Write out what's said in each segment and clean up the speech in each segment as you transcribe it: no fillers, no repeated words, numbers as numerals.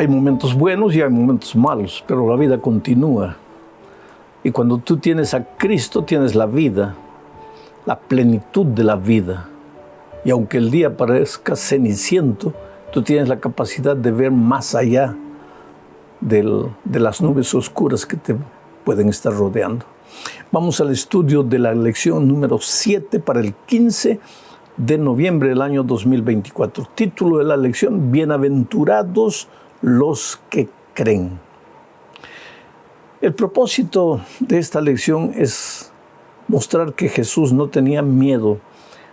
Hay momentos buenos y hay momentos malos, pero la vida continúa. Y cuando tú tienes a Cristo, tienes la vida, la plenitud de la vida. Y aunque el día parezca ceniciento, tú tienes la capacidad de ver más allá de las nubes oscuras que te pueden estar rodeando. Vamos al estudio de la lección número 7 para el 15 de noviembre del año 2024. Título de la lección: Bienaventurados los que creen. El propósito de esta lección es mostrar que Jesús no tenía miedo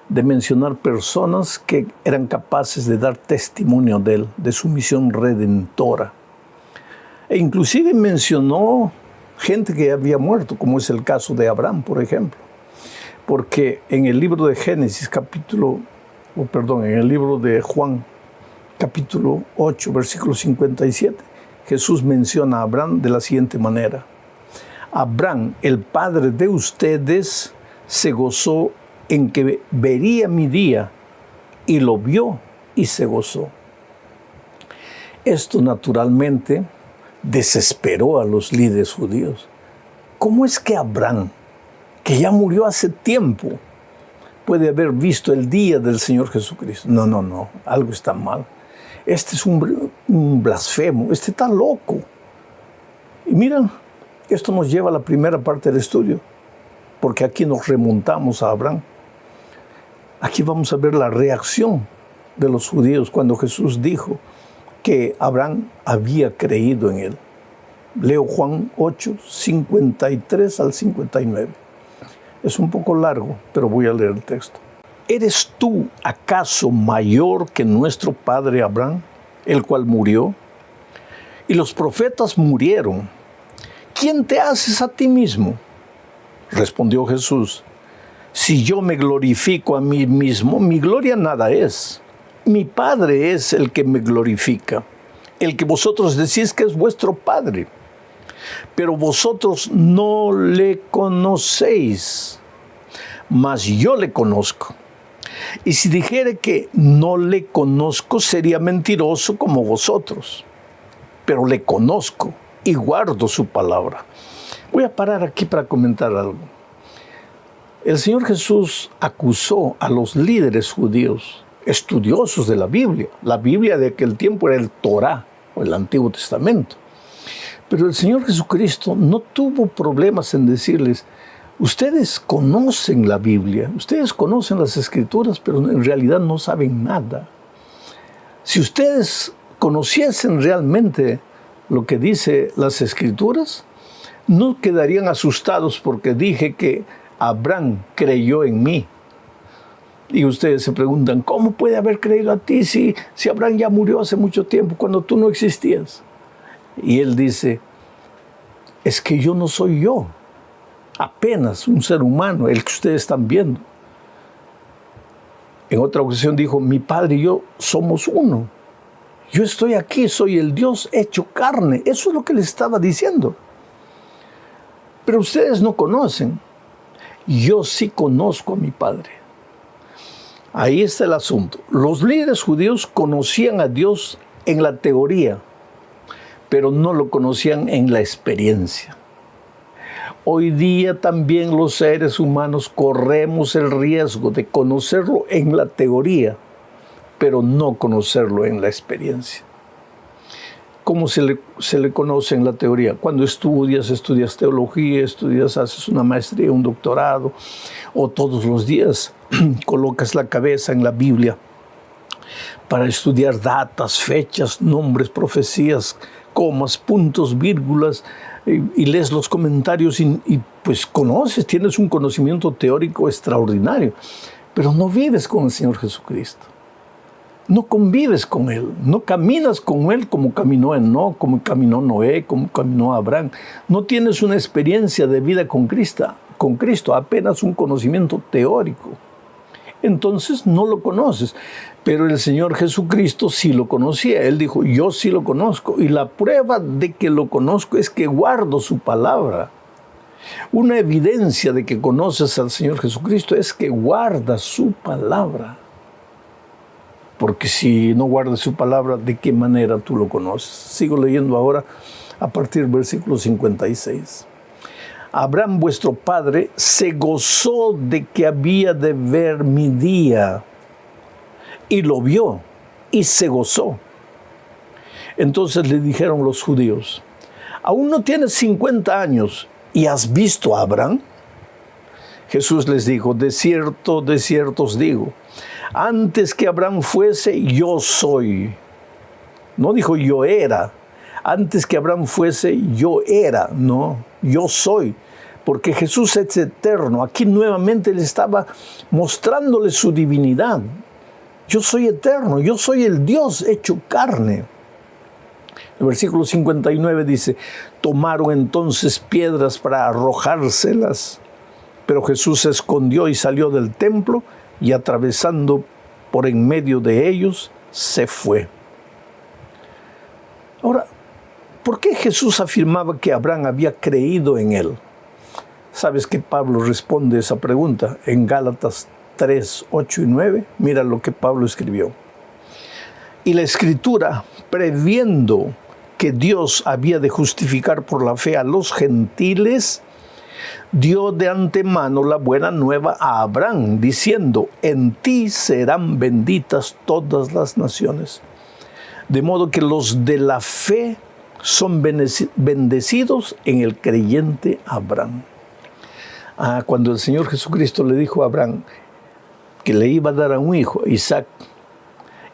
de mencionar personas que eran capaces de dar testimonio de él, de su misión redentora. E inclusive mencionó gente que había muerto, como es el caso de Abraham, por ejemplo. Porque en el libro de Génesis, en el libro de Juan, capítulo 8, versículo 57, Jesús menciona a Abraham de la siguiente manera: Abraham, el padre de ustedes, se gozó en que vería mi día, y lo vio y se gozó. Esto naturalmente desesperó a los líderes judíos. ¿Cómo es que Abraham, que ya murió hace tiempo, puede haber visto el día del Señor Jesucristo? No, algo está mal. Este es un blasfemo, este está loco. Y miren, esto nos lleva a la primera parte del estudio, porque aquí nos remontamos a Abraham. Aquí vamos a ver la reacción de los judíos cuando Jesús dijo que Abraham había creído en él. Leo Juan 8, 53 al 59. Es un poco largo, pero voy a leer el texto. ¿Eres tú acaso mayor que nuestro padre Abraham, el cual murió? Y los profetas murieron. ¿Quién te haces a ti mismo? Respondió Jesús: si yo me glorifico a mí mismo, mi gloria nada es. Mi Padre es el que me glorifica, el que vosotros decís que es vuestro Padre. Pero vosotros no le conocéis, mas yo le conozco. Y si dijere que no le conozco, sería mentiroso como vosotros. Pero le conozco y guardo su palabra. Voy a parar aquí para comentar algo. El Señor Jesús acusó a los líderes judíos, estudiosos de la Biblia de aquel tiempo era el Torá, o el Antiguo Testamento. Pero el Señor Jesucristo no tuvo problemas en decirles: ustedes conocen la Biblia, ustedes conocen las Escrituras, pero en realidad no saben nada. Si ustedes conociesen realmente lo que dice las Escrituras, no quedarían asustados porque dije que Abraham creyó en mí. Y ustedes se preguntan: ¿cómo puede haber creído a ti si Abraham ya murió hace mucho tiempo, cuando tú no existías? Y él dice: es que yo no soy yo, apenas un ser humano, el que ustedes están viendo. En otra ocasión dijo: mi Padre y yo somos uno. Yo estoy aquí, soy el Dios hecho carne. Eso es lo que les estaba diciendo. Pero ustedes no conocen. Yo sí conozco a mi Padre. Ahí está el asunto. Los líderes judíos conocían a Dios en la teoría, pero no lo conocían en la experiencia. Hoy día también los seres humanos corremos el riesgo de conocerlo en la teoría, pero no conocerlo en la experiencia. ¿Cómo se le conoce en la teoría? Cuando estudias teología, haces una maestría, un doctorado, o todos los días colocas la cabeza en la Biblia para estudiar datas, fechas, nombres, profecías, comas, puntos, vírgulas, y lees los comentarios y pues conoces, tienes un conocimiento teórico extraordinario, pero no vives con el Señor Jesucristo. No convives con Él, no caminas con Él como caminó Enoc, como caminó Noé, como caminó Abraham. No tienes una experiencia de vida con Cristo, apenas un conocimiento teórico. Entonces no lo conoces. Pero el Señor Jesucristo sí lo conocía. Él dijo: yo sí lo conozco. Y la prueba de que lo conozco es que guardo su palabra. Una evidencia de que conoces al Señor Jesucristo es que guardas su palabra. porque si no guardas su palabra, ¿de qué manera tú lo conoces? Sigo leyendo ahora a partir del versículo 56. Abraham, vuestro padre, se gozó de que había de ver mi día, y lo vio, y se gozó. Entonces le dijeron los judíos, ¿aún no tienes 50 años y has visto a Abraham? Jesús les dijo, de cierto os digo, antes que Abraham fuese, yo soy. No dijo yo era. Antes que Abraham fuese, yo era. No, yo soy. Porque Jesús es eterno. Aquí nuevamente le estaba mostrándole su divinidad. Yo soy eterno, yo soy el Dios hecho carne. El versículo 59 dice, tomaron entonces piedras para arrojárselas. Pero Jesús se escondió y salió del templo y atravesando por en medio de ellos, se fue. Ahora, ¿por qué Jesús afirmaba que Abraham había creído en él? ¿Sabes que Pablo responde esa pregunta en Gálatas 3, 8 y 9? Mira lo que Pablo escribió. Y la Escritura, previendo que Dios había de justificar por la fe a los gentiles, dio de antemano la buena nueva a Abraham, diciendo, en ti serán benditas todas las naciones. De modo que los de la fe son bendecidos en el creyente Abraham. Cuando el Señor Jesucristo le dijo a Abraham que le iba a dar a un hijo, Isaac,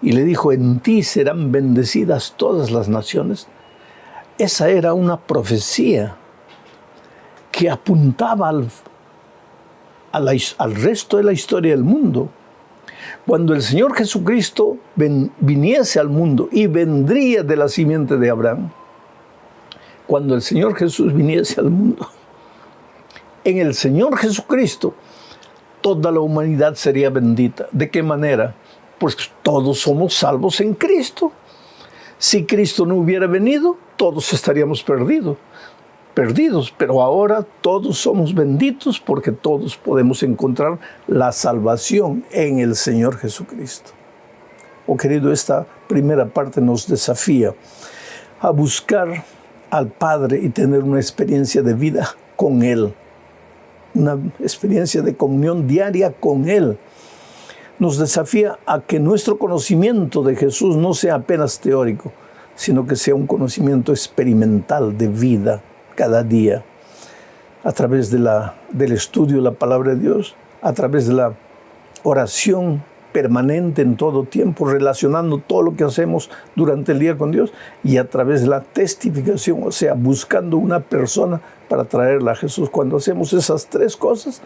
y le dijo, en ti serán bendecidas todas las naciones, esa era una profecía que apuntaba al resto de la historia del mundo. Cuando el Señor Jesucristo viniese al mundo y vendría de la simiente de Abraham, cuando el Señor Jesús viniese al mundo, en el Señor Jesucristo, toda la humanidad sería bendita. ¿De qué manera? Pues todos somos salvos en Cristo. Si Cristo no hubiera venido, todos estaríamos perdidos, pero ahora todos somos benditos porque todos podemos encontrar la salvación en el Señor Jesucristo. Oh querido, esta primera parte nos desafía a buscar al Padre y tener una experiencia de vida con Él, una experiencia de comunión diaria con Él. Nos desafía a que nuestro conocimiento de Jesús no sea apenas teórico, sino que sea un conocimiento experimental de vida cada día, a través del estudio de la palabra de Dios, a través de la oración permanente en todo tiempo, relacionando todo lo que hacemos durante el día con Dios, y a través de la testificación, o sea, buscando una persona para traerla a Jesús. Cuando hacemos esas tres cosas,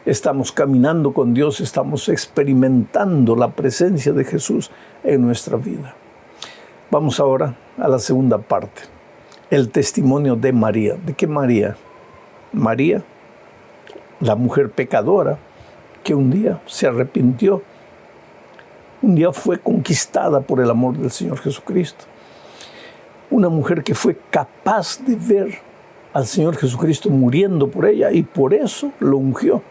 estamos caminando con Dios, estamos experimentando la presencia de Jesús en nuestra vida. Vamos ahora a la segunda parte, el testimonio de María. ¿De qué María? María, la mujer pecadora, que un día se arrepintió, un día fue conquistada por el amor del Señor Jesucristo. Una mujer que fue capaz de ver al Señor Jesucristo muriendo por ella y por eso lo ungió.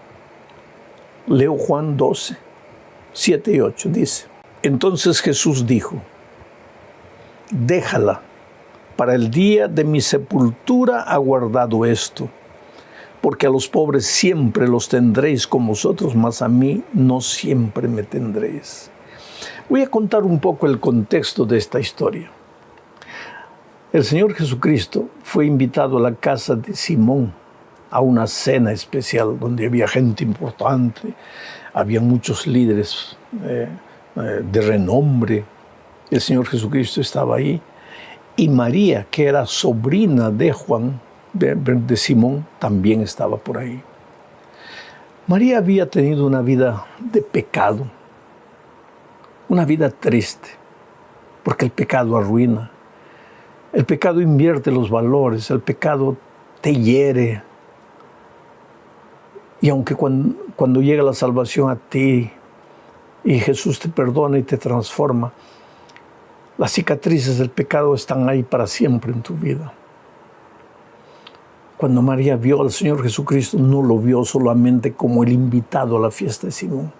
Leo Juan 12, 7 y 8, dice, entonces Jesús dijo, déjala, para el día de mi sepultura ha guardado esto, porque a los pobres siempre los tendréis con vosotros, mas a mí no siempre me tendréis. Voy a contar un poco el contexto de esta historia. El Señor Jesucristo fue invitado a la casa de Simón a una cena especial donde había gente importante, había muchos líderes de renombre. El Señor Jesucristo estaba ahí y María, que era sobrina de Juan, de Simón, también estaba por ahí. María había tenido una vida de pecado, una vida triste, porque el pecado arruina, el pecado invierte los valores, el pecado te hiere. Y aunque cuando llega la salvación a ti y Jesús te perdona y te transforma, las cicatrices del pecado están ahí para siempre en tu vida. Cuando María vio al Señor Jesucristo, no lo vio solamente como el invitado a la fiesta de Simón.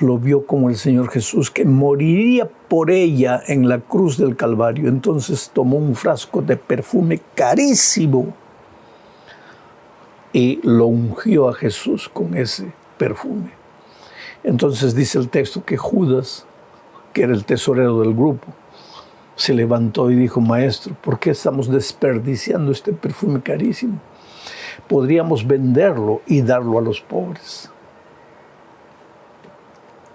lo vio como el Señor Jesús, que moriría por ella en la cruz del Calvario. Entonces tomó un frasco de perfume carísimo y lo ungió a Jesús con ese perfume. Entonces dice el texto que Judas, que era el tesorero del grupo, se levantó y dijo: Maestro, ¿por qué estamos desperdiciando este perfume carísimo? Podríamos venderlo y darlo a los pobres.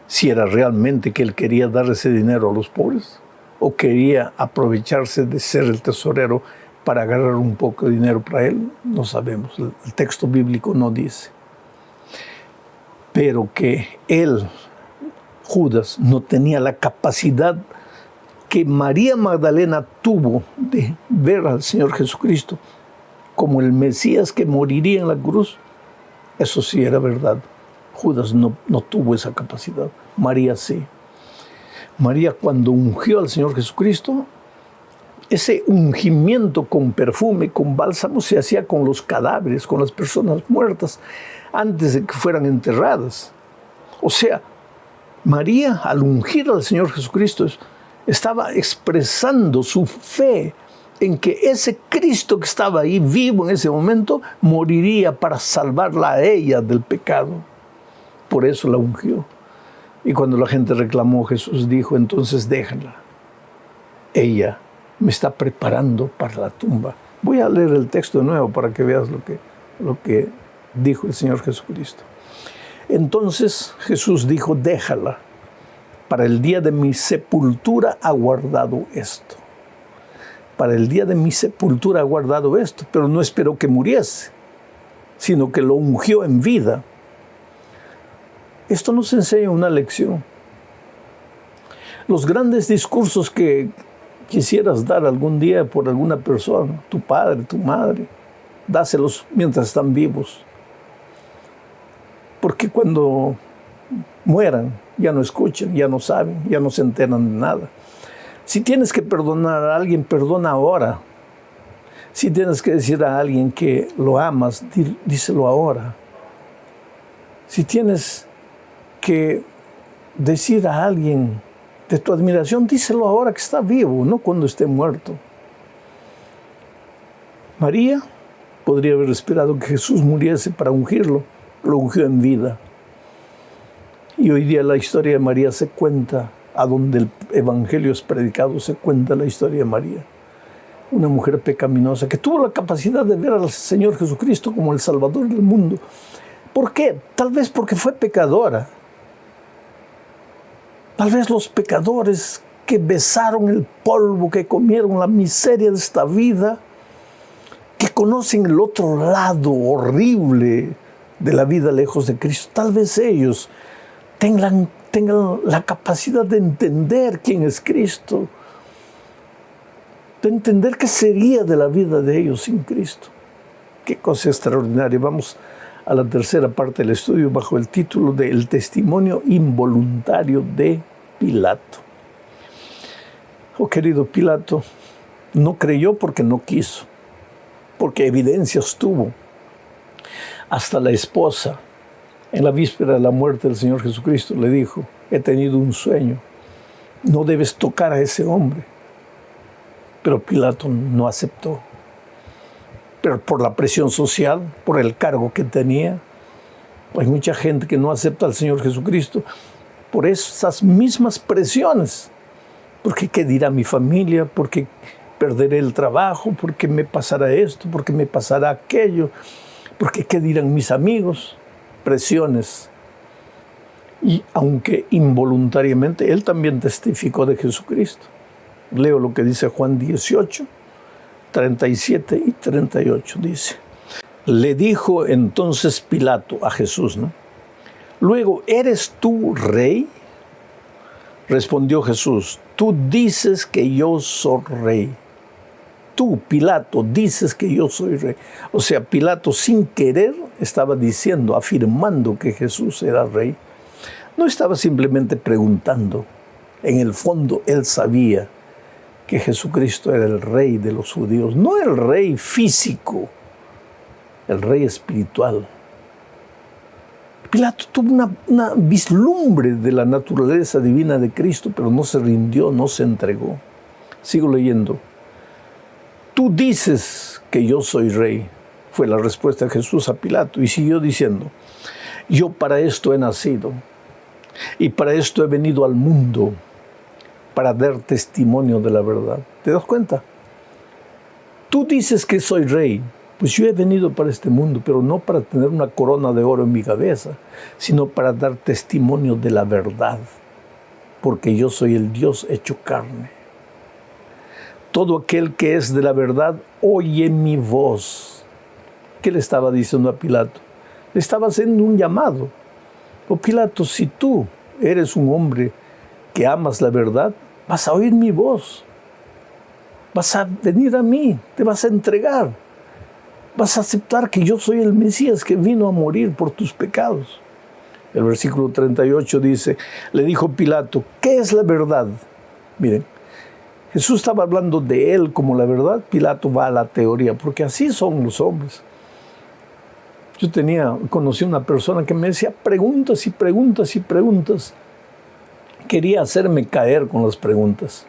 Si era realmente que él quería dar ese dinero a los pobres, o quería aprovecharse de ser el tesorero para agarrar un poco de dinero para él, no sabemos. El texto bíblico no dice. Pero que él, Judas, no tenía la capacidad que María Magdalena tuvo de ver al Señor Jesucristo como el Mesías que moriría en la cruz. Eso sí era verdad. Judas no tuvo esa capacidad. María sí. María, cuando ungió al Señor Jesucristo, ese ungimiento con perfume, con bálsamo, se hacía con los cadáveres, con las personas muertas, antes de que fueran enterradas. O sea, María, al ungir al Señor Jesucristo, estaba expresando su fe en que ese Cristo que estaba ahí vivo en ese momento moriría para salvarla a ella del pecado. Por eso la ungió. Y cuando la gente reclamó, Jesús dijo: entonces déjenla. Ella me está preparando para la tumba. Voy a leer el texto de nuevo para que veas lo que dijo el Señor Jesucristo. Entonces Jesús dijo: déjala. Para el día de mi sepultura ha guardado esto. Para el día de mi sepultura ha guardado esto, pero no esperó que muriese, sino que lo ungió en vida. Esto nos enseña una lección. Los grandes discursos que quisieras dar algún día por alguna persona, tu padre, tu madre, dáselos mientras están vivos. Porque cuando mueran, ya no escuchan, ya no saben, ya no se enteran de nada. Si tienes que perdonar a alguien, perdona ahora. Si tienes que decir a alguien que lo amas, díselo ahora. Si tienes que decir a alguien de tu admiración, díselo ahora que está vivo, no cuando esté muerto. María podría haber esperado que Jesús muriese para ungirlo, lo ungió en vida. Y hoy día la historia de María se cuenta, a donde el Evangelio es predicado, se cuenta la historia de María. Una mujer pecaminosa que tuvo la capacidad de ver al Señor Jesucristo como el Salvador del mundo. ¿Por qué? Tal vez porque fue pecadora. Tal vez los pecadores que besaron el polvo, que comieron la miseria de esta vida, que conocen el otro lado horrible de la vida lejos de Cristo, tal vez ellos tengan la capacidad de entender quién es Cristo, de entender qué sería de la vida de ellos sin Cristo. Qué cosa extraordinaria. Vamos a la tercera parte del estudio bajo el título de El testimonio involuntario de Pilato. Oh, querido Pilato, no creyó porque no quiso, porque evidencias tuvo. Hasta la esposa, en la víspera de la muerte del Señor Jesucristo, le dijo: he tenido un sueño, no debes tocar a ese hombre. Pero Pilato no aceptó. Pero por la presión social, por el cargo que tenía, hay mucha gente que no acepta al Señor Jesucristo por esas mismas presiones. Porque ¿qué dirá mi familia? Porque perderé el trabajo, porque me pasará esto, porque me pasará aquello, porque ¿qué dirán mis amigos? Presiones. Y aunque involuntariamente, él también testificó de Jesucristo. Leo lo que dice Juan 18, 37 y 38, dice: le dijo entonces Pilato a Jesús, ¿no? Luego, ¿eres tú rey? Respondió Jesús: tú dices que yo soy rey. Tú, Pilato, dices que yo soy rey. O sea, Pilato sin querer estaba diciendo, afirmando que Jesús era rey. No estaba simplemente preguntando. En el fondo, él sabía que Jesucristo era el rey de los judíos, no el rey físico, el rey espiritual. Pilato tuvo una vislumbre de la naturaleza divina de Cristo, pero no se rindió, no se entregó. Sigo leyendo. Tú dices que yo soy rey, fue la respuesta de Jesús a Pilato, y siguió diciendo, yo para esto he nacido, y para esto he venido al mundo, para dar testimonio de la verdad. ¿Te das cuenta? Tú dices que soy rey, pues yo he venido para este mundo, pero no para tener una corona de oro en mi cabeza, sino para dar testimonio de la verdad, porque yo soy el Dios hecho carne. Todo aquel que es de la verdad oye mi voz. ¿Qué le estaba diciendo a Pilato? Le estaba haciendo un llamado. Oh Pilato, si tú eres un hombre que amas la verdad, vas a oír mi voz. Vas a venir a mí, te vas a entregar. Vas a aceptar que yo soy el Mesías que vino a morir por tus pecados. El versículo 38 dice, le dijo Pilato, ¿qué es la verdad? Miren, Jesús estaba hablando de él como la verdad. Pilato va a la teoría, porque así son los hombres. Yo conocí una persona que me decía preguntas y preguntas y preguntas. Quería hacerme caer con las preguntas.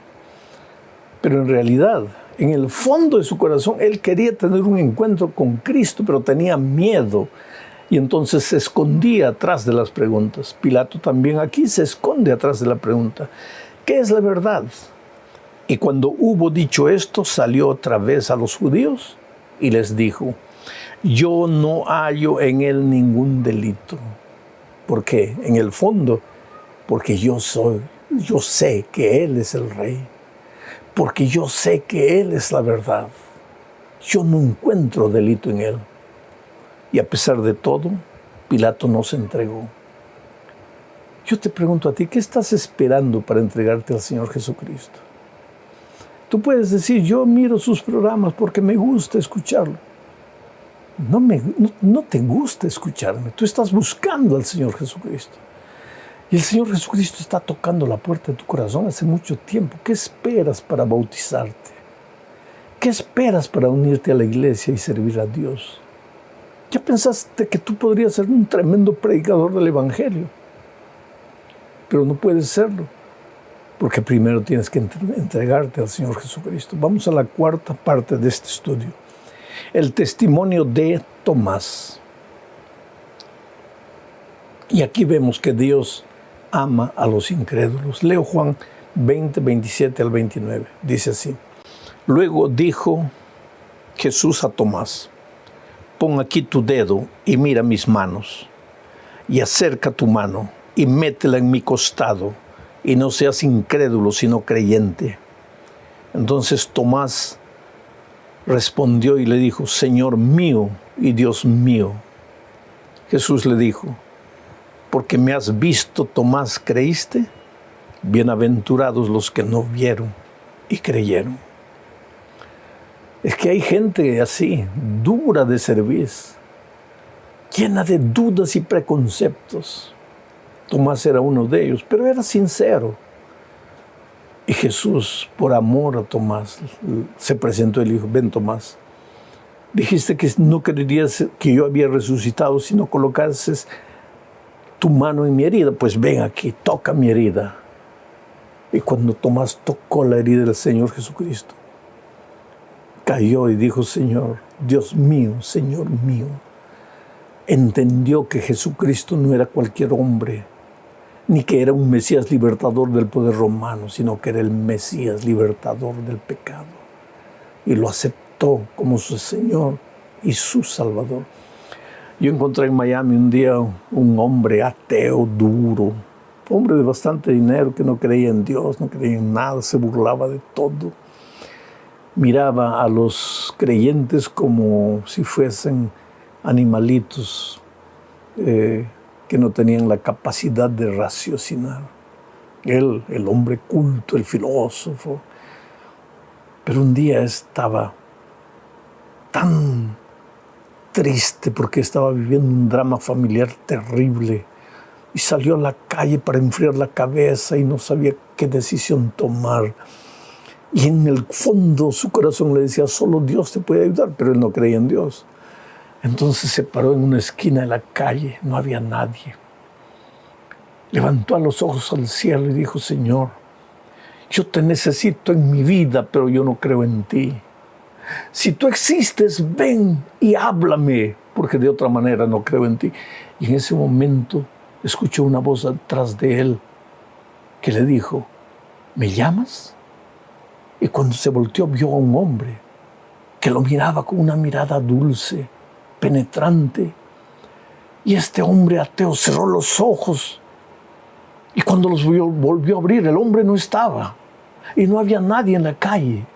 Pero en realidad, en el fondo de su corazón, él quería tener un encuentro con Cristo, pero tenía miedo. Y entonces se escondía atrás de las preguntas. Pilato también aquí se esconde atrás de la pregunta. ¿Qué es la verdad? Y cuando hubo dicho esto, salió otra vez a los judíos y les dijo, yo no hallo en él ningún delito. ¿Por qué? En el fondo, porque yo sé que él es el rey. Porque yo sé que él es la verdad. Yo no encuentro delito en él. Y a pesar de todo, Pilato no se entregó. Yo te pregunto a ti, ¿qué estás esperando para entregarte al Señor Jesucristo? Tú puedes decir, yo miro sus programas porque me gusta escucharlo. No te gusta escucharme. Tú estás buscando al Señor Jesucristo. Y el Señor Jesucristo está tocando la puerta de tu corazón hace mucho tiempo. ¿Qué esperas para bautizarte? ¿Qué esperas para unirte a la iglesia y servir a Dios? ¿Ya pensaste que tú podrías ser un tremendo predicador del Evangelio? Pero no puedes serlo, porque primero tienes que entregarte al Señor Jesucristo. Vamos a la cuarta parte de este estudio. El testimonio de Tomás. Y aquí vemos que Dios ama a los incrédulos. Leo Juan 20, 27 al 29. Dice así. Luego dijo Jesús a Tomás, pon aquí tu dedo y mira mis manos, y acerca tu mano y métela en mi costado, y no seas incrédulo, sino creyente. Entonces Tomás respondió y le dijo, Señor mío y Dios mío. Jesús le dijo, porque me has visto, Tomás, ¿creíste? Bienaventurados los que no vieron y creyeron. Es que hay gente así, dura de cerviz, llena de dudas y preconceptos. Tomás era uno de ellos, pero era sincero. Y Jesús, por amor a Tomás, se presentó y le dijo, ven Tomás, dijiste que no creerías que yo había resucitado, sino colocases tu mano en mi herida. Pues ven aquí, toca mi herida. Y cuando Tomás tocó la herida del Señor Jesucristo, cayó y dijo, Señor, Dios mío, Señor mío. Entendió que Jesucristo no era cualquier hombre, ni que era un Mesías libertador del poder romano, sino que era el Mesías libertador del pecado. Y lo aceptó como su Señor y su Salvador. Yo encontré en Miami un día un hombre ateo, duro, hombre de bastante dinero, que no creía en Dios, no creía en nada, se burlaba de todo. Miraba a los creyentes como si fuesen animalitos que no tenían la capacidad de raciocinar. Él, el hombre culto, el filósofo. Pero un día estaba tan triste porque estaba viviendo un drama familiar terrible y salió a la calle para enfriar la cabeza y no sabía qué decisión tomar. Y en el fondo su corazón le decía, solo Dios te puede ayudar, pero él no creía en Dios. Entonces se paró en una esquina de la calle, no había nadie. Levantó los ojos al cielo y dijo: Señor, yo te necesito en mi vida, pero yo no creo en ti. Si tú existes, ven y háblame, porque de otra manera no creo en ti. Y en ese momento escuchó una voz atrás de él que le dijo: ¿me llamas? Y cuando se volteó vio a un hombre que lo miraba con una mirada dulce, penetrante. Y este hombre ateo cerró los ojos. Y cuando los volvió a abrir, el hombre no estaba. Y no había nadie en la calle.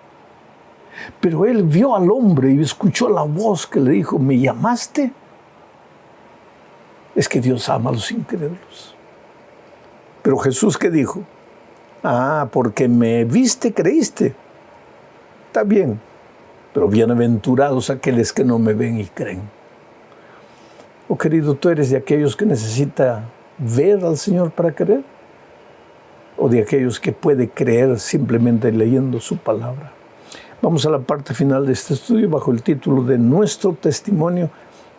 Pero él vio al hombre y escuchó la voz que le dijo: ¿me llamaste? Es que Dios ama a los incrédulos. Pero Jesús, ¿qué dijo? Porque me viste, creíste. Está bien. Pero bienaventurados aquellos que no me ven y creen. Oh querido, ¿tú eres de aquellos que necesita ver al Señor para creer? ¿O de aquellos que puede creer simplemente leyendo su palabra? Vamos a la parte final de este estudio bajo el título de Nuestro testimonio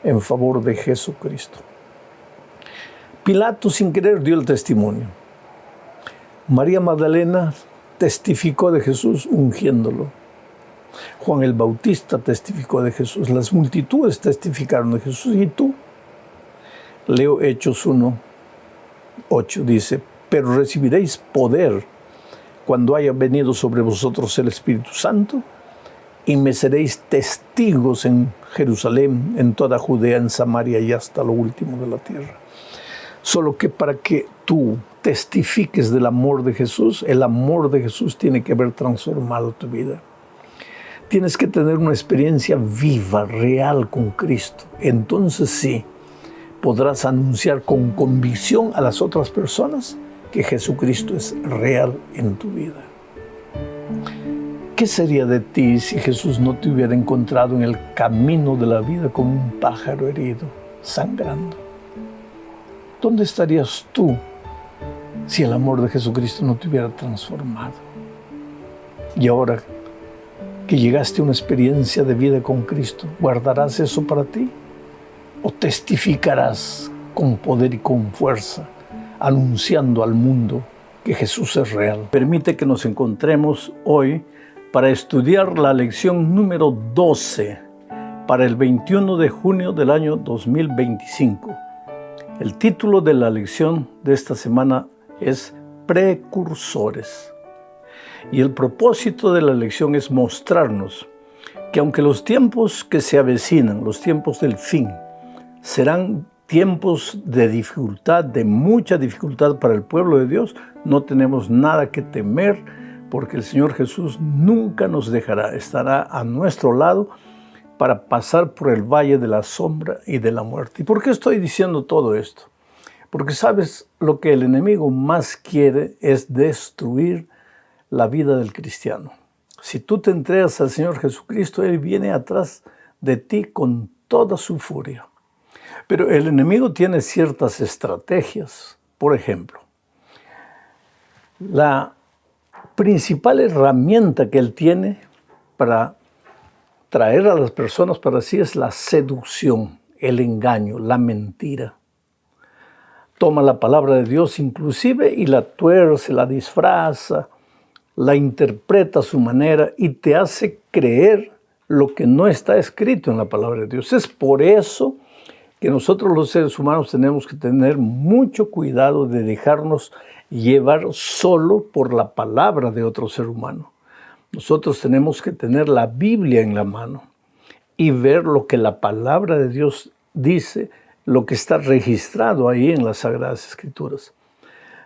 en favor de Jesucristo. Pilato sin querer dio el testimonio. María Magdalena testificó de Jesús ungiéndolo. Juan el Bautista testificó de Jesús. Las multitudes testificaron de Jesús. ¿Y tú? Leo Hechos 1:8, dice: pero recibiréis poder cuando haya venido sobre vosotros el Espíritu Santo, y me seréis testigos en Jerusalén, en toda Judea, en Samaria y hasta lo último de la tierra. Solo que para que tú testifiques del amor de Jesús, el amor de Jesús tiene que haber transformado tu vida. Tienes que tener una experiencia viva, real con Cristo. Entonces sí, podrás anunciar con convicción a las otras personas que Jesucristo es real en tu vida. ¿Qué sería de ti si Jesús no te hubiera encontrado en el camino de la vida como un pájaro herido, sangrando? ¿Dónde estarías tú si el amor de Jesucristo no te hubiera transformado? Y ahora que llegaste a una experiencia de vida con Cristo, ¿guardarás eso para ti? ¿O testificarás con poder y con fuerza, anunciando al mundo que Jesús es real? Permite que nos encontremos hoy para estudiar la lección número 12 para el 21 de junio del año 2025. El título de la lección de esta semana es Precursores. Y el propósito de la lección es mostrarnos que aunque los tiempos que se avecinan, los tiempos del fin, serán tiempos de dificultad, de mucha dificultad para el pueblo de Dios, no tenemos nada que temer, porque el Señor Jesús nunca nos dejará, estará a nuestro lado para pasar por el valle de la sombra y de la muerte. ¿Y por qué estoy diciendo todo esto? Porque sabes, lo que el enemigo más quiere es destruir la vida del cristiano. Si tú te entregas al Señor Jesucristo, Él viene atrás de ti con toda su furia. Pero el enemigo tiene ciertas estrategias. Por ejemplo, la principal herramienta que él tiene para traer a las personas para sí es la seducción, el engaño, la mentira. Toma la palabra de Dios inclusive y la tuerce, la disfraza, la interpreta a su manera y te hace creer lo que no está escrito en la palabra de Dios. Es por eso que nosotros los seres humanos tenemos que tener mucho cuidado de dejarnos llevar solo por la palabra de otro ser humano. Nosotros tenemos que tener la Biblia en la mano y ver lo que la palabra de Dios dice, lo que está registrado ahí en las Sagradas Escrituras.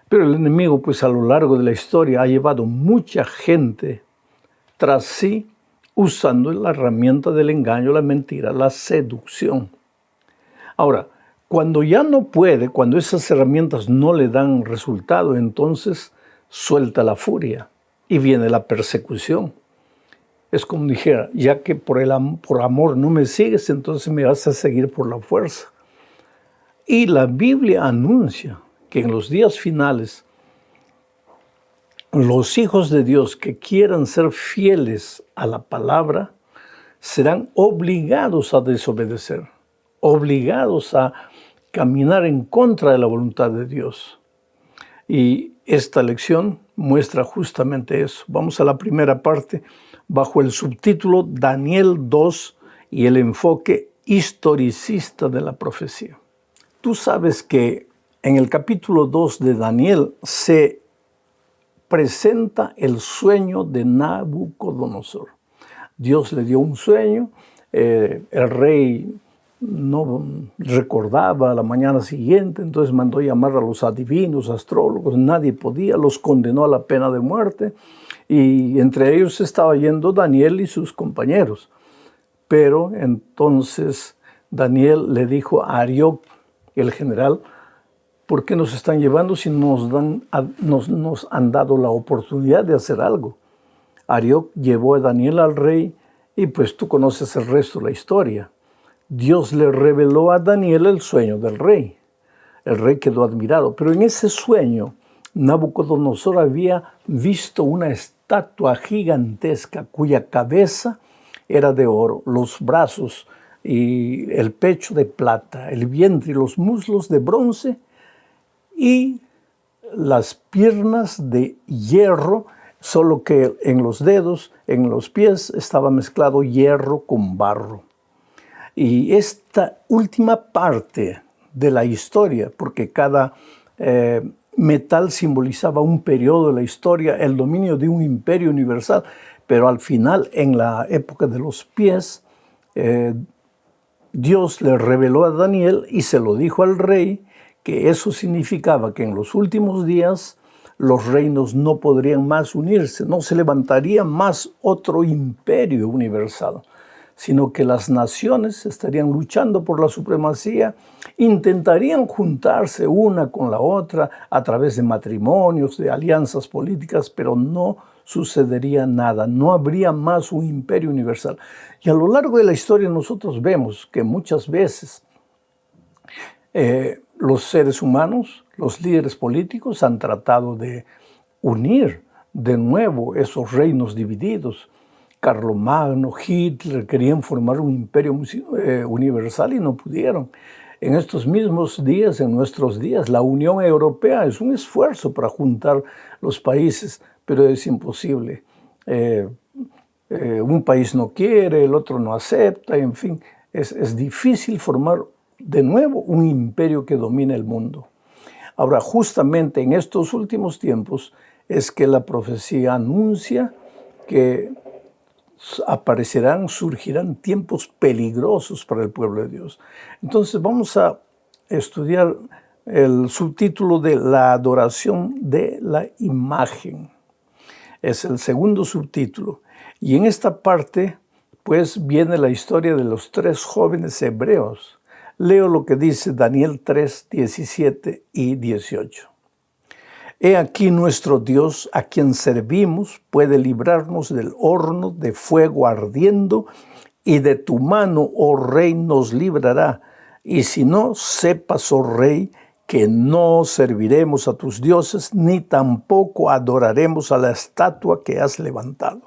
Pero el enemigo, pues a lo largo de la historia, ha llevado mucha gente tras sí usando la herramienta del engaño, la mentira, la seducción. Ahora, cuando ya no puede, cuando esas herramientas no le dan resultado, entonces suelta la furia y viene la persecución. Es como dijera, ya que por amor no me sigues, entonces me vas a seguir por la fuerza. Y la Biblia anuncia que en los días finales, los hijos de Dios que quieran ser fieles a la palabra serán obligados a desobedecer. obligados a caminar en contra de la voluntad de Dios. Y esta lección muestra justamente eso. Vamos a la primera parte bajo el subtítulo Daniel 2 y el enfoque historicista de la profecía. Tú sabes que en el capítulo 2 de Daniel se presenta el sueño de Nabucodonosor. Dios le dio un sueño, el rey no recordaba a la mañana siguiente, entonces mandó llamar a los adivinos, astrólogos, nadie podía, los condenó a la pena de muerte, y entre ellos estaba yendo Daniel y sus compañeros. Pero entonces Daniel le dijo a Arioc, el general, ¿por qué nos están llevando si nos han dado la oportunidad de hacer algo? Arioc llevó a Daniel al rey y pues tú conoces el resto de la historia. Dios le reveló a Daniel el sueño del rey. El rey quedó admirado, pero en ese sueño Nabucodonosor había visto una estatua gigantesca cuya cabeza era de oro, los brazos y el pecho de plata, el vientre y los muslos de bronce y las piernas de hierro, solo que en los dedos, en los pies, estaba mezclado hierro con barro. Y esta última parte de la historia, porque cada metal simbolizaba un periodo de la historia, el dominio de un imperio universal, pero al final, en la época de los pies, Dios le reveló a Daniel y se lo dijo al rey, que eso significaba que en los últimos días los reinos no podrían más unirse, no se levantaría más otro imperio universal, sino que las naciones estarían luchando por la supremacía, intentarían juntarse una con la otra a través de matrimonios, de alianzas políticas, pero no sucedería nada, no habría más un imperio universal. Y a lo largo de la historia nosotros vemos que muchas veces los seres humanos, los líderes políticos han tratado de unir de nuevo esos reinos divididos. Carlomagno, Hitler querían formar un imperio universal y no pudieron. En estos mismos días, en nuestros días, la Unión Europea es un esfuerzo para juntar los países, pero es imposible. Un país no quiere, el otro no acepta, en fin, es difícil formar de nuevo un imperio que domine el mundo. Ahora, justamente en estos últimos tiempos es que la profecía anuncia que surgirán tiempos peligrosos para el pueblo de Dios. Entonces vamos a estudiar el subtítulo de la adoración de la imagen. Es el segundo subtítulo. Y en esta parte, pues, viene la historia de los 3 jóvenes hebreos. Leo lo que dice Daniel 3, 17 y 18. He aquí nuestro Dios, a quien servimos, puede librarnos del horno de fuego ardiendo, y de tu mano, oh rey, nos librará. Y si no, sepas, oh rey, que no serviremos a tus dioses, ni tampoco adoraremos a la estatua que has levantado.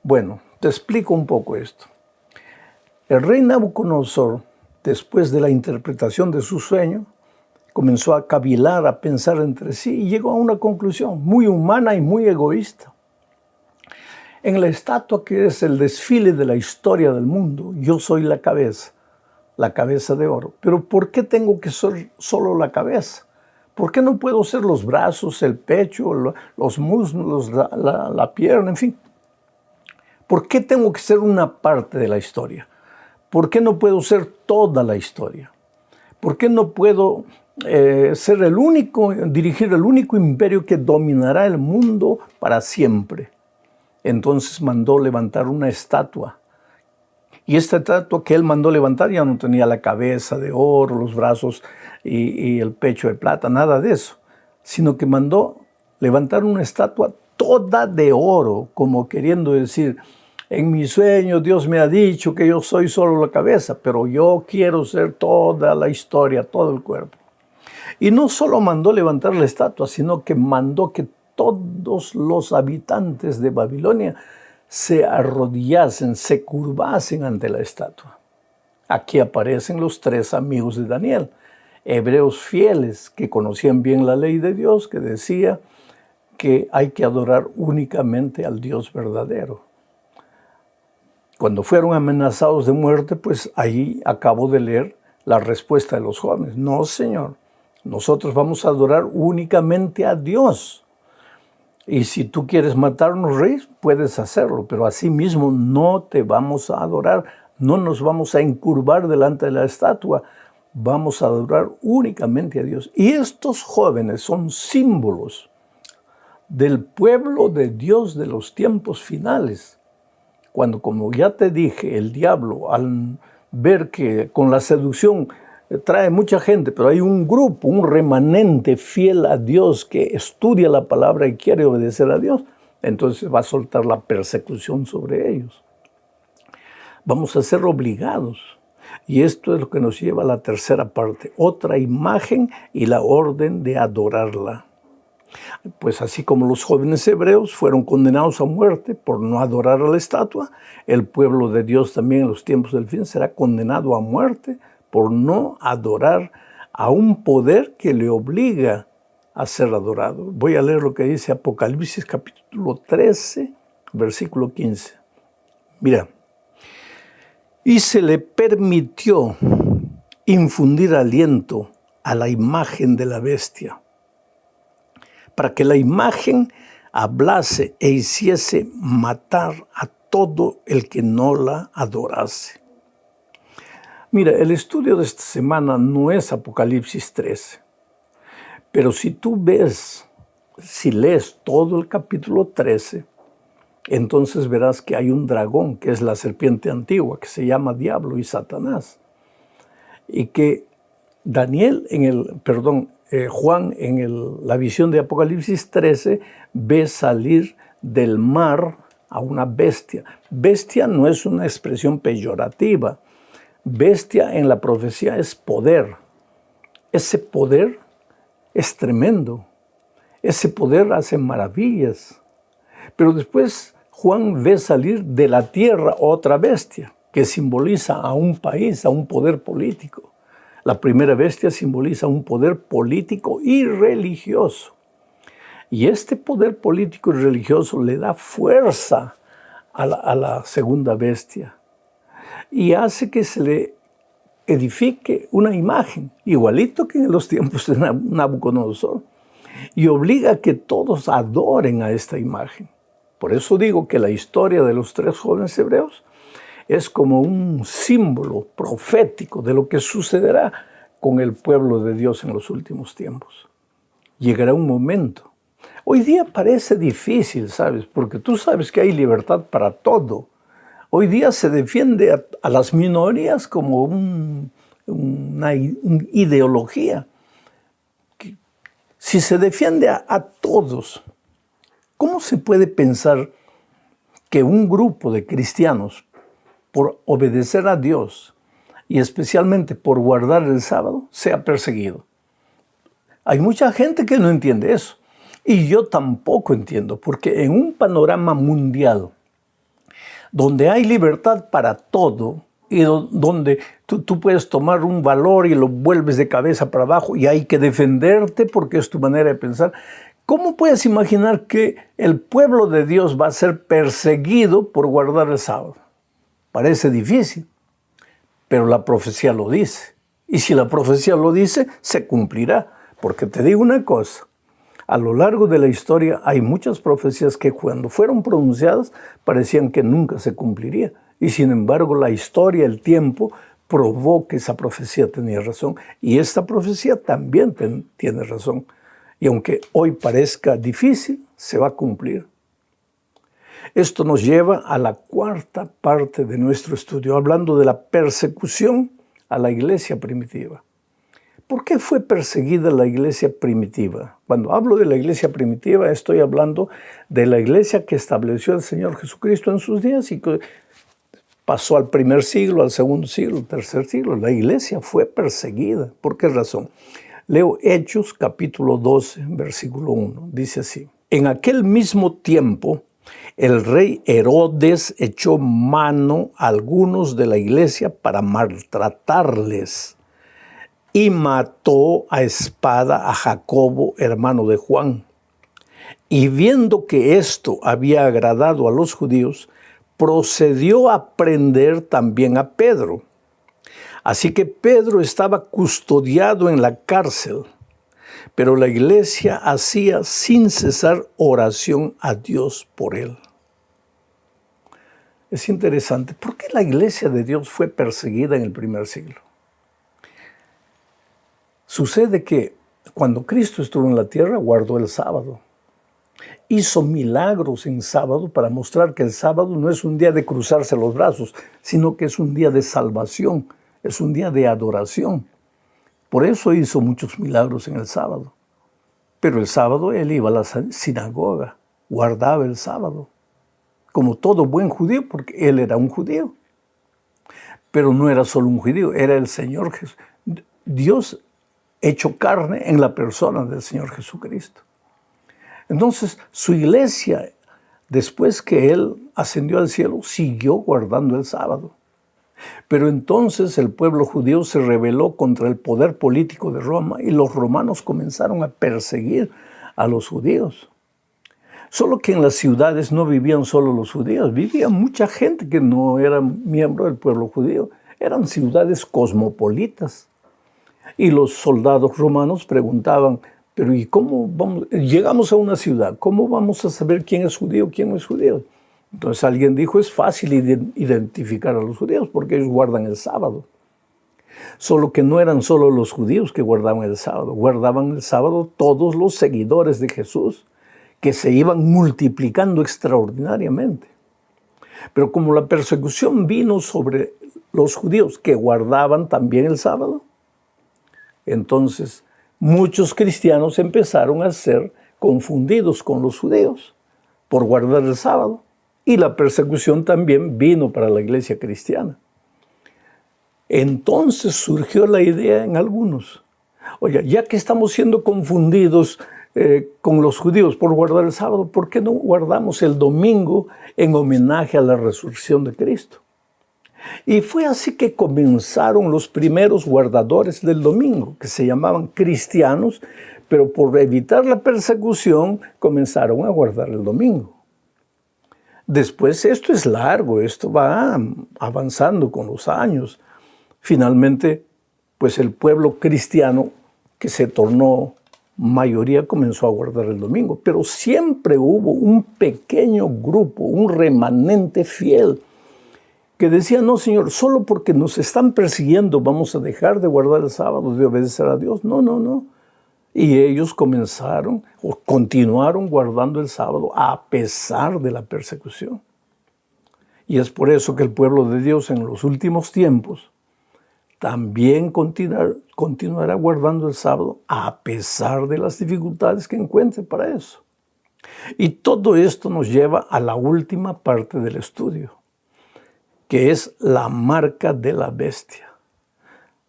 Bueno, te explico un poco esto. El rey Nabucodonosor, después de la interpretación de su sueño, comenzó a cavilar, a pensar entre sí y llegó a una conclusión muy humana y muy egoísta. En la estatua, que es el desfile de la historia del mundo, yo soy la cabeza de oro. Pero ¿por qué tengo que ser solo la cabeza? ¿Por qué no puedo ser los brazos, el pecho, los muslos, la pierna, en fin? ¿Por qué tengo que ser una parte de la historia? ¿Por qué no puedo ser toda la historia? ¿Por qué no puedo dirigir el único imperio que dominará el mundo para siempre? Entonces mandó levantar una estatua. Y esta estatua que él mandó levantar ya no tenía la cabeza de oro, los brazos y el pecho de plata, nada de eso. Sino que mandó levantar una estatua toda de oro, como queriendo decir, en mi sueño Dios me ha dicho que yo soy solo la cabeza, pero yo quiero ser toda la historia, todo el cuerpo. Y no solo mandó levantar la estatua, sino que mandó que todos los habitantes de Babilonia se arrodillasen, se curvasen ante la estatua. Aquí aparecen los 3 amigos de Daniel, hebreos fieles que conocían bien la ley de Dios, que decía que hay que adorar únicamente al Dios verdadero. Cuando fueron amenazados de muerte, pues ahí acabo de leer la respuesta de los jóvenes. No, Señor, nosotros vamos a adorar únicamente a Dios. Y si tú quieres matarnos, rey, puedes hacerlo, pero así mismo no te vamos a adorar, no nos vamos a encurvar delante de la estatua, vamos a adorar únicamente a Dios. Y estos jóvenes son símbolos del pueblo de Dios de los tiempos finales. Cuando, como ya te dije, el diablo, al ver que con la seducción trae mucha gente, pero hay un grupo, un remanente fiel a Dios que estudia la palabra y quiere obedecer a Dios, entonces va a soltar la persecución sobre ellos. Vamos a ser obligados. Y esto es lo que nos lleva a la tercera parte, otra imagen y la orden de adorarla. Pues así como los jóvenes hebreos fueron condenados a muerte por no adorar a la estatua, el pueblo de Dios también en los tiempos del fin será condenado a muerte por no adorar a un poder que le obliga a ser adorado. Voy a leer lo que dice Apocalipsis capítulo 13, versículo 15. Mira, y se le permitió infundir aliento a la imagen de la bestia, para que la imagen hablase e hiciese matar a todo el que no la adorase. Mira, el estudio de esta semana no es Apocalipsis 13, pero si tú ves, si lees todo el capítulo 13, entonces verás que hay un dragón, que es la serpiente antigua, que se llama Diablo y Satanás, y que Juan en la visión de Apocalipsis 13 ve salir del mar a una bestia. Bestia no es una expresión peyorativa. Bestia en la profecía es poder. Ese poder es tremendo. Ese poder hace maravillas. Pero después Juan ve salir de la tierra otra bestia que simboliza a un país, a un poder político. La primera bestia simboliza un poder político y religioso. Y este poder político y religioso le da fuerza a la segunda bestia y hace que se le edifique una imagen, igualito que en los tiempos de Nabucodonosor, y obliga a que todos adoren a esta imagen. Por eso digo que la historia de los 3 jóvenes hebreos es como un símbolo profético de lo que sucederá con el pueblo de Dios en los últimos tiempos. Llegará un momento. Hoy día parece difícil, ¿sabes? Porque tú sabes que hay libertad para todo. Hoy día se defiende a las minorías como una ideología. Si se defiende a todos, ¿cómo se puede pensar que un grupo de cristianos, por obedecer a Dios y especialmente por guardar el sábado, sea perseguido? Hay mucha gente que no entiende eso. Y yo tampoco entiendo, porque en un panorama mundial donde hay libertad para todo y donde tú puedes tomar un valor y lo vuelves de cabeza para abajo y hay que defenderte porque es tu manera de pensar, ¿cómo puedes imaginar que el pueblo de Dios va a ser perseguido por guardar el sábado? Parece difícil, pero la profecía lo dice. Y si la profecía lo dice, se cumplirá. Porque te digo una cosa, a lo largo de la historia hay muchas profecías que cuando fueron pronunciadas parecían que nunca se cumpliría. Y sin embargo la historia, el tiempo, probó que esa profecía tenía razón. Y esta profecía también tiene razón. Y aunque hoy parezca difícil, se va a cumplir. Esto nos lleva a la cuarta parte de nuestro estudio, hablando de la persecución a la iglesia primitiva. ¿Por qué fue perseguida la iglesia primitiva? Cuando hablo de la iglesia primitiva, estoy hablando de la iglesia que estableció el Señor Jesucristo en sus días y que pasó al primer siglo, al segundo siglo, al tercer siglo. La iglesia fue perseguida. ¿Por qué razón? Leo Hechos capítulo 12, versículo 1. Dice así: en aquel mismo tiempo El rey Herodes echó mano a algunos de la iglesia para maltratarles y mató a espada a Jacobo, hermano de Juan. Y viendo que esto había agradado a los judíos, procedió a prender también a Pedro. Así que Pedro estaba custodiado en la cárcel, pero la iglesia hacía sin cesar oración a Dios por él. Es interesante, ¿por qué la iglesia de Dios fue perseguida en el primer siglo? Sucede que cuando Cristo estuvo en la tierra, guardó el sábado. Hizo milagros en sábado para mostrar que el sábado no es un día de cruzarse los brazos, sino que es un día de salvación, es un día de adoración. Por eso hizo muchos milagros en el sábado. Pero el sábado él iba a la sinagoga, guardaba el sábado, como todo buen judío, porque él era un judío. Pero no era solo un judío, era el Señor Jesús. Dios hecho carne en la persona del Señor Jesucristo. Entonces, su iglesia, después que él ascendió al cielo, siguió guardando el sábado. Pero entonces el pueblo judío se rebeló contra el poder político de Roma y los romanos comenzaron a perseguir a los judíos. Solo que en las ciudades no vivían solo los judíos, vivía mucha gente que no era miembro del pueblo judío. Eran ciudades cosmopolitas. Y los soldados romanos preguntaban, pero ¿y cómo vamos? Llegamos a una ciudad, ¿cómo vamos a saber quién es judío, quién no es judío? Entonces alguien dijo, es fácil identificar a los judíos porque ellos guardan el sábado. Solo que no eran solo los judíos que guardaban el sábado todos los seguidores de Jesús, que se iban multiplicando extraordinariamente. Pero como la persecución vino sobre los judíos que guardaban también el sábado, entonces muchos cristianos empezaron a ser confundidos con los judíos por guardar el sábado. Y la persecución también vino para la iglesia cristiana. Entonces surgió la idea en algunos, oye, ya que estamos siendo confundidos con los judíos por guardar el sábado, ¿por qué no guardamos el domingo en homenaje a la resurrección de Cristo? Y fue así que comenzaron los primeros guardadores del domingo, que se llamaban cristianos, pero por evitar la persecución comenzaron a guardar el domingo. Después esto es largo, esto va avanzando con los años. Finalmente, pues el pueblo cristiano que se tornó mayoría comenzó a guardar el domingo, pero siempre hubo un pequeño grupo, un remanente fiel, que decía, no, Señor, solo porque nos están persiguiendo vamos a dejar de guardar el sábado, de obedecer a Dios. No, no, no. Y ellos comenzaron o continuaron guardando el sábado a pesar de la persecución. Y es por eso que el pueblo de Dios en los últimos tiempos también continuará guardando el sábado a pesar de las dificultades que encuentre para eso. Y todo esto nos lleva a la última parte del estudio, que es la marca de la bestia.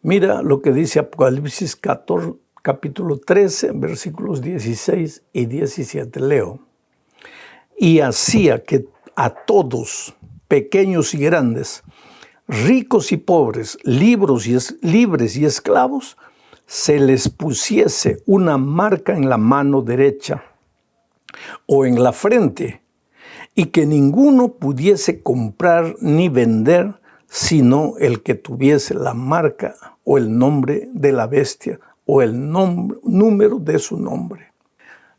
Mira lo que dice Apocalipsis 14, capítulo 13, versículos 16 y 17. Leo. Y hacía que a todos, pequeños y grandes, ricos y pobres, libres y esclavos, se les pusiese una marca en la mano derecha o en la frente, y que ninguno pudiese comprar ni vender, sino el que tuviese la marca o el nombre de la bestia o el número de su nombre.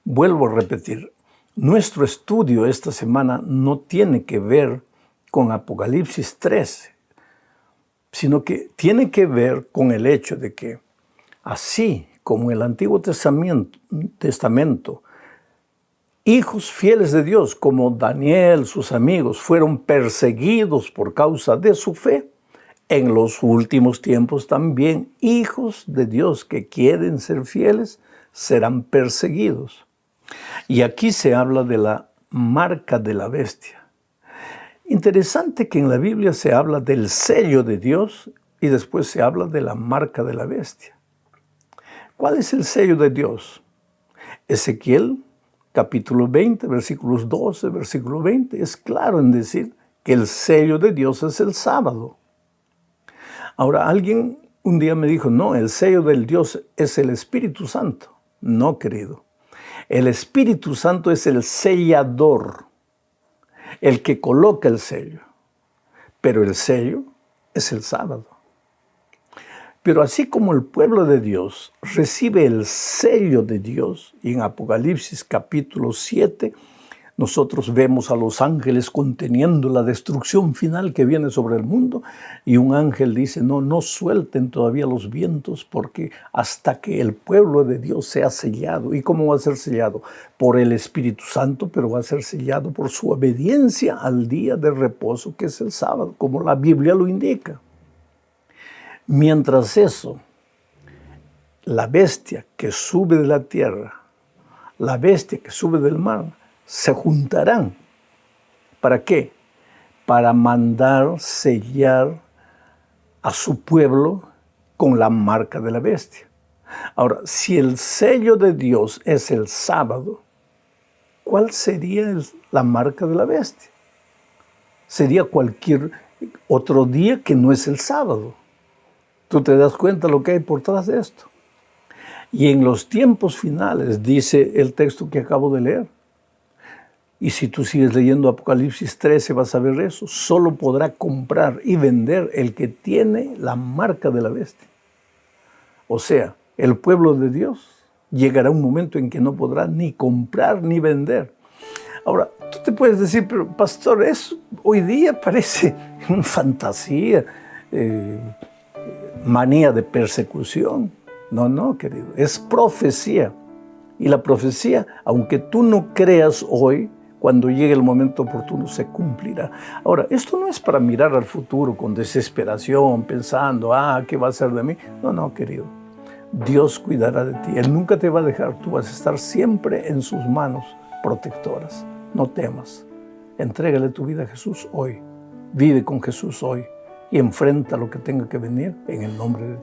Vuelvo a repetir, nuestro estudio esta semana no tiene que ver con Apocalipsis 13, sino que tiene que ver con el hecho de que, así como en el Antiguo Testamento, hijos fieles de Dios como Daniel, sus amigos, fueron perseguidos por causa de su fe, en los últimos tiempos también hijos de Dios que quieren ser fieles serán perseguidos. Y aquí se habla de la marca de la bestia. Interesante que en la Biblia se habla del sello de Dios y después se habla de la marca de la bestia. ¿Cuál es el sello de Dios? Ezequiel capítulo 20, versículos 12, versículo 20, es claro en decir que el sello de Dios es el sábado. Ahora, alguien un día me dijo, no, el sello del Dios es el Espíritu Santo. No, querido. El Espíritu Santo es el sellador, el que coloca el sello. Pero el sello es el sábado. Pero así como el pueblo de Dios recibe el sello de Dios, y en Apocalipsis capítulo 7, nosotros vemos a los ángeles conteniendo la destrucción final que viene sobre el mundo, y un ángel dice, no suelten todavía los vientos, porque hasta que el pueblo de Dios sea sellado. ¿Y cómo va a ser sellado? Por el Espíritu Santo, pero va a ser sellado por su obediencia al día de reposo, que es el sábado, como la Biblia lo indica. Mientras eso, la bestia que sube de la tierra, la bestia que sube del mar, se juntarán. ¿Para qué? Para mandar sellar a su pueblo con la marca de la bestia. Ahora, si el sello de Dios es el sábado, ¿cuál sería la marca de la bestia? Sería cualquier otro día que no es el sábado. ¿Tú te das cuenta lo que hay por detrás de esto? Y en los tiempos finales, dice el texto que acabo de leer, y si tú sigues leyendo Apocalipsis 13 vas a ver eso, solo podrá comprar y vender el que tiene la marca de la bestia. O sea, el pueblo de Dios llegará un momento en que no podrá ni comprar ni vender. Ahora, tú te puedes decir, pero pastor, eso hoy día parece una fantasía, manía de persecución. No, querido, es profecía. Y la profecía, aunque tú no creas hoy, cuando llegue el momento oportuno se cumplirá. Ahora, esto no es para mirar al futuro con desesperación, pensando, ¿qué va a ser de mí? No, querido. Dios cuidará de ti. Él nunca te va a dejar. Tú vas a estar siempre en sus manos protectoras. No temas. Entrégale tu vida a Jesús hoy. Vive con Jesús hoy. Y enfrenta lo que tenga que venir en el nombre de Dios.